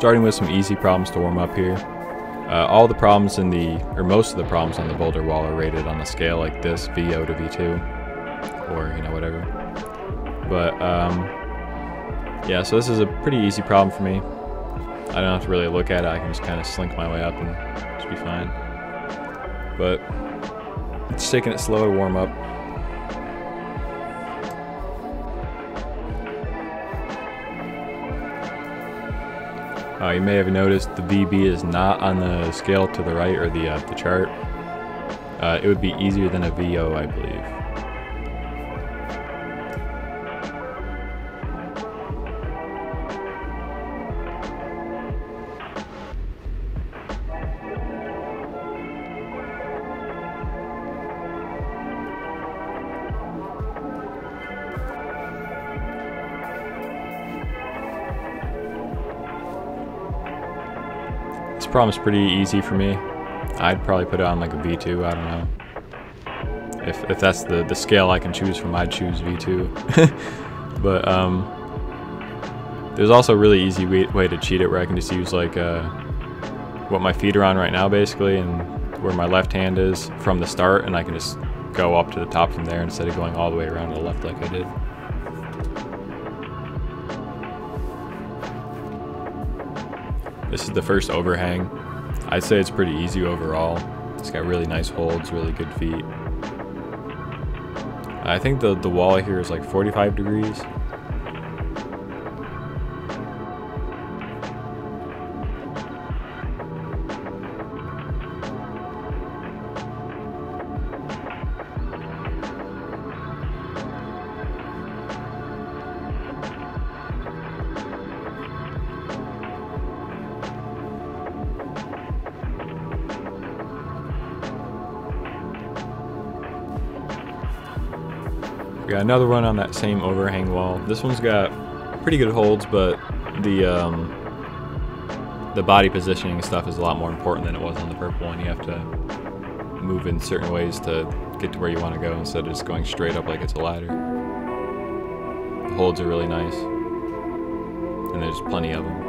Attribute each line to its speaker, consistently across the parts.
Speaker 1: Starting with some easy problems to warm up here. All the problems or most of the problems on the boulder wall are rated on a scale like this, VO to V2, or whatever. But yeah, so this is a pretty easy problem for me. I don't have to really look at it. I can just kind of slink my way up and just be fine. But it's taking it slow to warm up. You may have noticed the VB is not on the scale to the right, or the chart. It would be easier than a VO, I believe. This problem's pretty easy for me. I'd probably put it on like a V2, I don't know. If that's the scale I can choose from, I'd choose V2. But there's also a really easy way to cheat it, where I can just use like what my feet are on right now basically, and where my left hand is from the start, and I can just go up to the top from there instead of going all the way around to the left like I did. This is the first overhang. I'd say it's pretty easy overall. It's got really nice holds, really good feet. I think the wall here is like 45 degrees. We got another one on that same overhang wall. This one's got pretty good holds, but the body positioning stuff is a lot more important than it was on the purple one. You have to move in certain ways to get to where you want to go instead of just going straight up like it's a ladder. The holds are really nice, and there's plenty of them.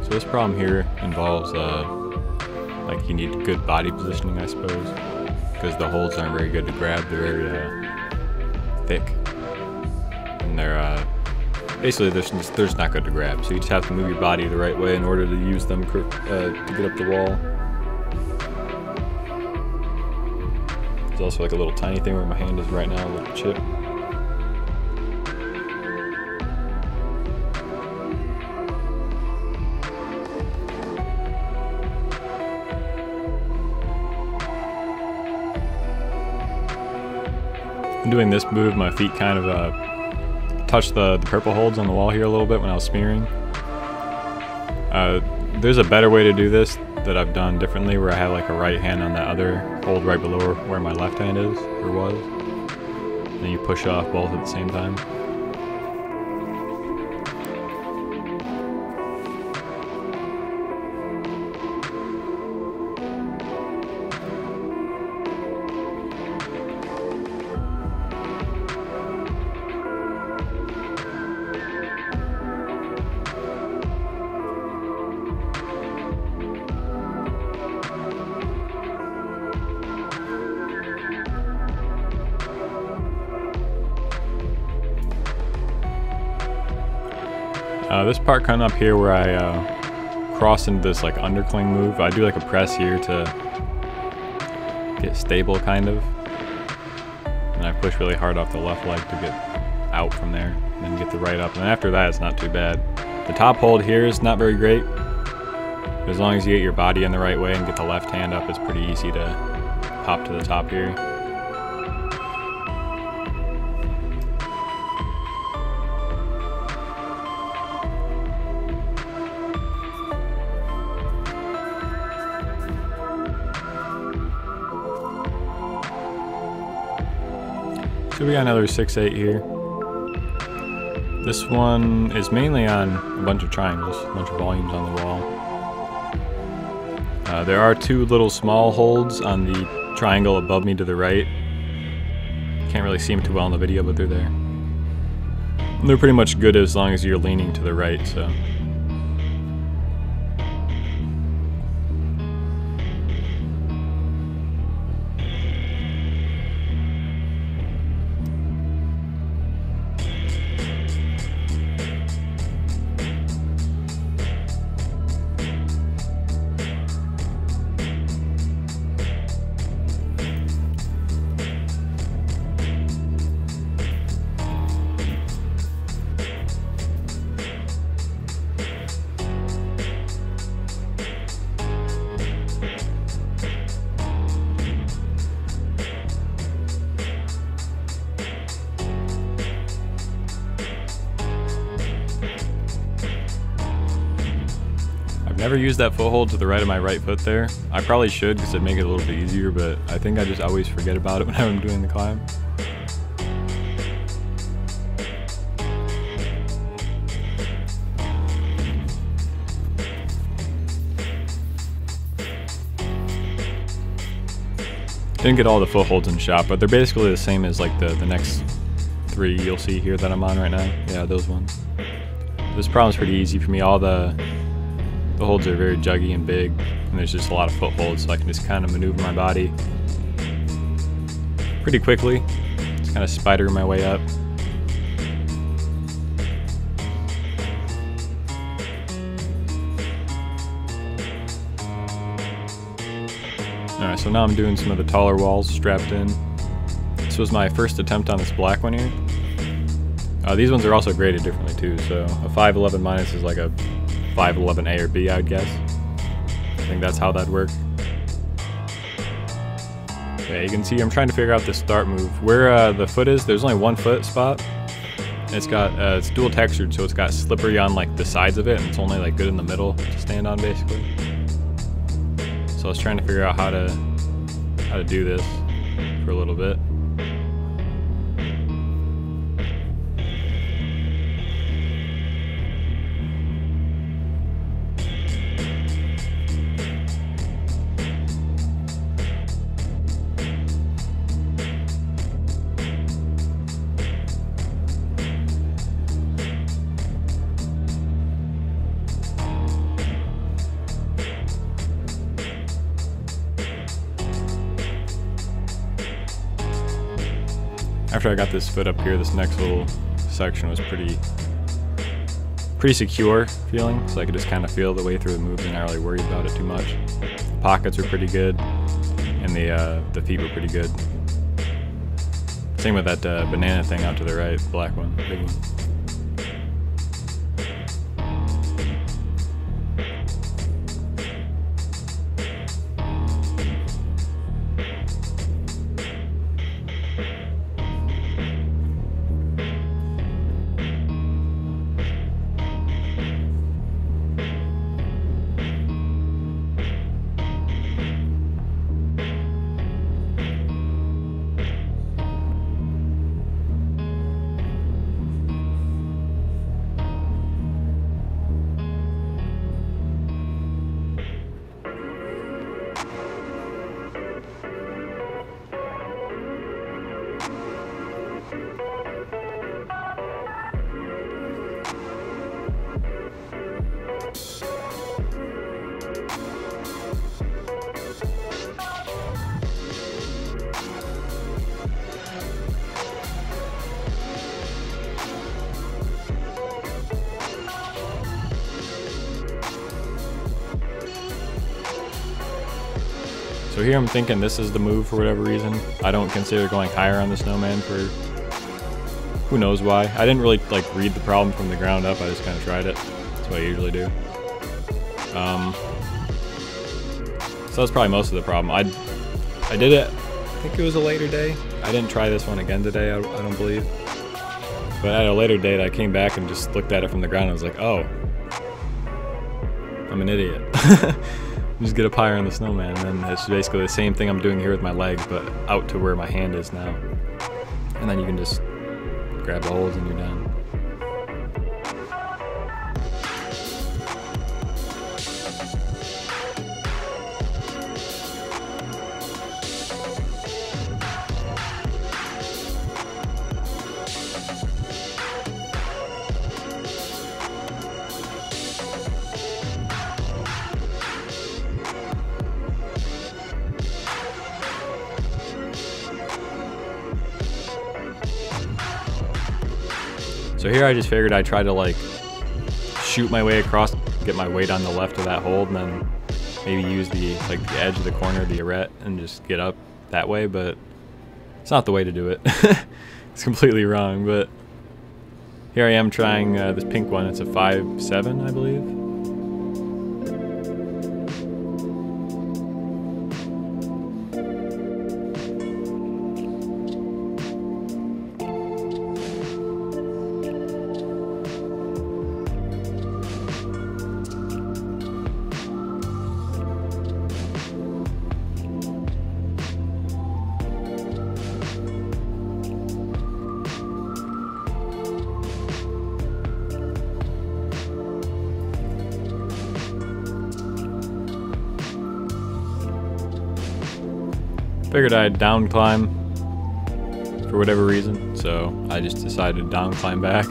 Speaker 1: So this problem here involves, like, you need good body positioning, I suppose, because the holds aren't very good to grab. They're very thick, and they're basically they're just not good to grab. So you just have to move your body the right way in order to use them to get up the wall. There's also like a little tiny thing where my hand is right now, a little chip. Doing this move, my feet kind of touched the purple holds on the wall here a little bit when I was smearing. There's a better way to do this that I've done differently, where I have like a right hand on that other hold right below where my left hand is, or was. And then you push off both at the same time. This part coming up here where I cross into this like undercling move, I do like a press here to get stable, kind of. And I push really hard off the left leg to get out from there, and then get the right up. And after that, it's not too bad. The top hold here is not very great. But as long as you get your body in the right way and get the left hand up, it's pretty easy to pop to the top here. So we got another 6-8 here. This one is mainly on a bunch of triangles, a bunch of volumes on the wall. There are two little small holds on the triangle above me to the right. Can't really see them too well in the video, but they're there. And they're pretty much good as long as you're leaning to the right, so. Never used that foothold to the right of my right foot there. I probably should because it'd make it a little bit easier, but I think I just always forget about it when I'm doing the climb. Didn't get all the footholds in shot, but they're basically the same as like the next three you'll see here that I'm on right now. Yeah, those ones. This problem's pretty easy for me. All the holds are very juggy and big, and there's just a lot of footholds, so I can just kind of maneuver my body pretty quickly. Just kind of spider my way up. Alright, so now I'm doing some of the taller walls strapped in. This was my first attempt on this black one here. These ones are also graded differently too, so a 511 minus is like a 511 A or B, I would guess. I think that's how that'd work. Okay, you can see I'm trying to figure out the start move. Where the foot is, there's only one foot spot. And it's got it's dual textured, so it's got slippery on like the sides of it, and it's only like good in the middle to stand on basically. So I was trying to figure out how to do this for a little bit. After I got this foot up here, this next little section was pretty secure feeling, so I could just kind of feel the way through the moves and not really worry about it too much. The pockets were pretty good, and the feet were pretty good. Same with that banana thing out to the right, the black one, big one. So here I'm thinking this is the move for whatever reason. I don't consider going higher on the snowman for who knows why. I didn't really like read the problem from the ground up. I just kind of tried it. That's what I usually do. So that's probably most of the problem. I did it, I think it was a later day. I didn't try this one again today, I don't believe. But at a later date, I came back and just looked at it from the ground and I was like, oh, I'm an idiot. Just get up higher on the snowman, and then it's basically the same thing I'm doing here with my legs, but out to where my hand is now. And then you can just grab the holes and you're done. So here I just figured I'd try to like shoot my way across, get my weight on the left of that hold, and then maybe use the edge of the corner of the arete and just get up that way, but it's not the way to do it. It's completely wrong, but here I am trying this pink one. It's a 5.7, I believe. Figured I'd down climb for whatever reason, so I just decided to down climb back.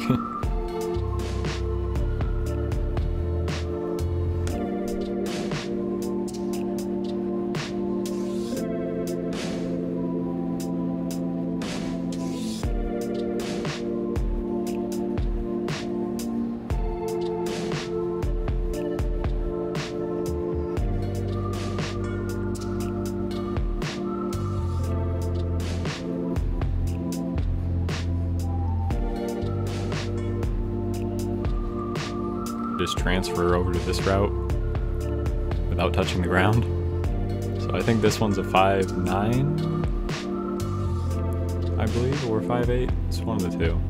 Speaker 1: Just transfer over to this route without touching the ground. So I think this one's a 5.9, I believe, or 5.8. It's one of the two.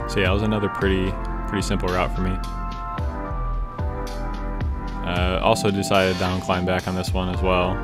Speaker 1: So yeah, it was another pretty simple route for me. Also decided to down climb back on this one as well.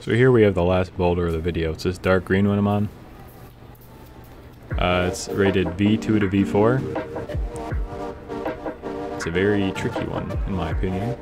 Speaker 1: So here we have the last boulder of the video. It's this dark green one I'm on. It's rated V2 to V4. It's a very tricky one, in my opinion.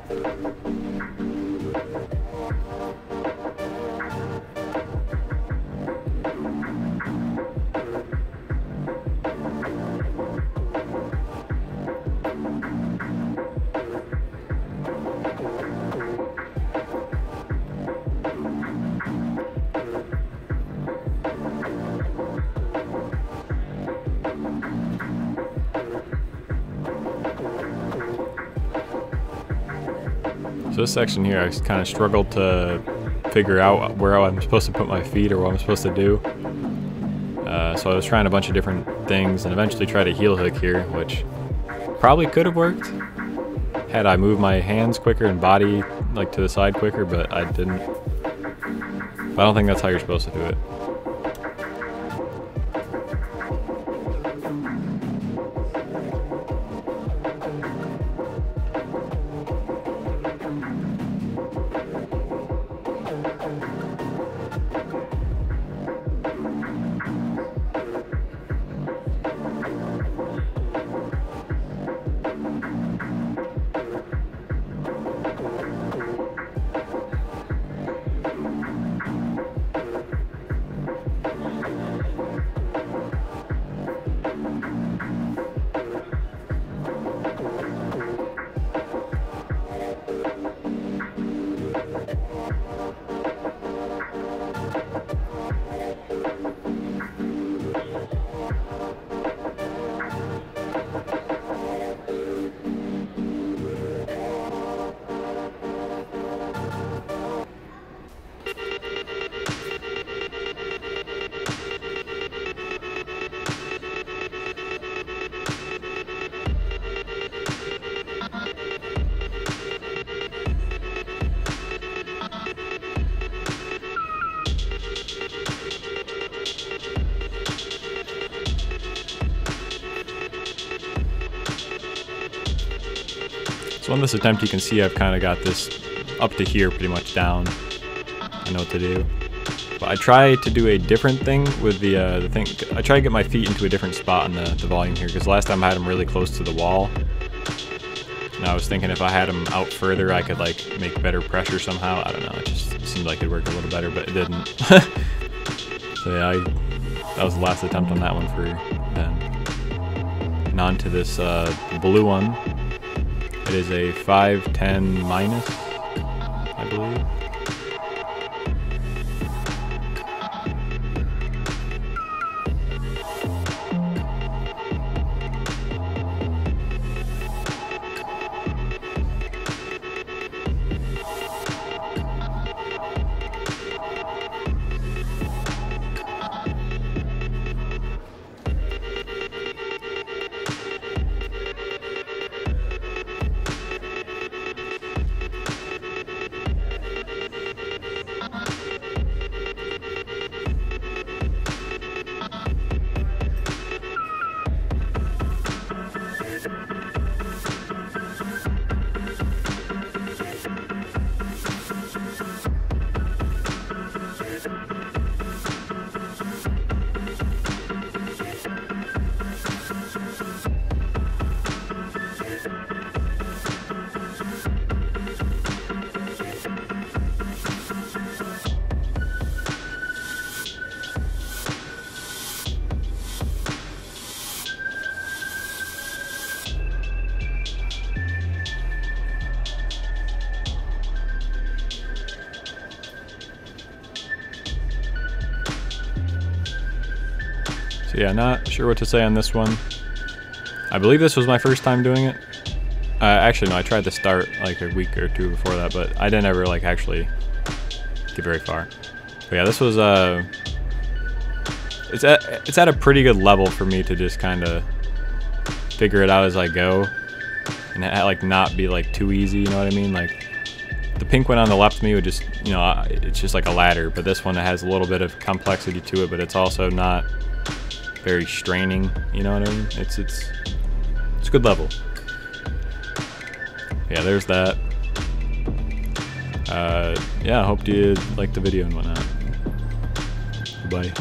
Speaker 1: So this section here, I kind of struggled to figure out where I'm supposed to put my feet or what I'm supposed to do. So I was trying a bunch of different things and eventually tried a heel hook here, which probably could have worked had I moved my hands quicker and body like to the side quicker, but I didn't. But I don't think that's how you're supposed to do it. So on this attempt, you can see I've kind of got this up to here pretty much down. I know what to do. But I try to do a different thing with the thing. I try to get my feet into a different spot in the volume here, because last time I had them really close to the wall. And I was thinking if I had them out further, I could like make better pressure somehow. I don't know, it just seemed like it'd work a little better, but it didn't. So yeah, that was the last attempt on that one for then. And on to this blue one. It is a 510 minus, I believe. So yeah, not sure what to say on this one. I believe this was my first time doing it. Actually, no, I tried to start like a week or two before that, but I didn't ever like actually get very far. But yeah, this was it's at a pretty good level for me to just kind of figure it out as I go, and like not be like too easy. You know what I mean? Like the pink one on the left of me would just, you know, it's just like a ladder. But this one, it has a little bit of complexity to it, but it's also not very straining. You know what I mean? It's a good level. Yeah, there's that. Yeah, I hope you liked the video and whatnot. Bye.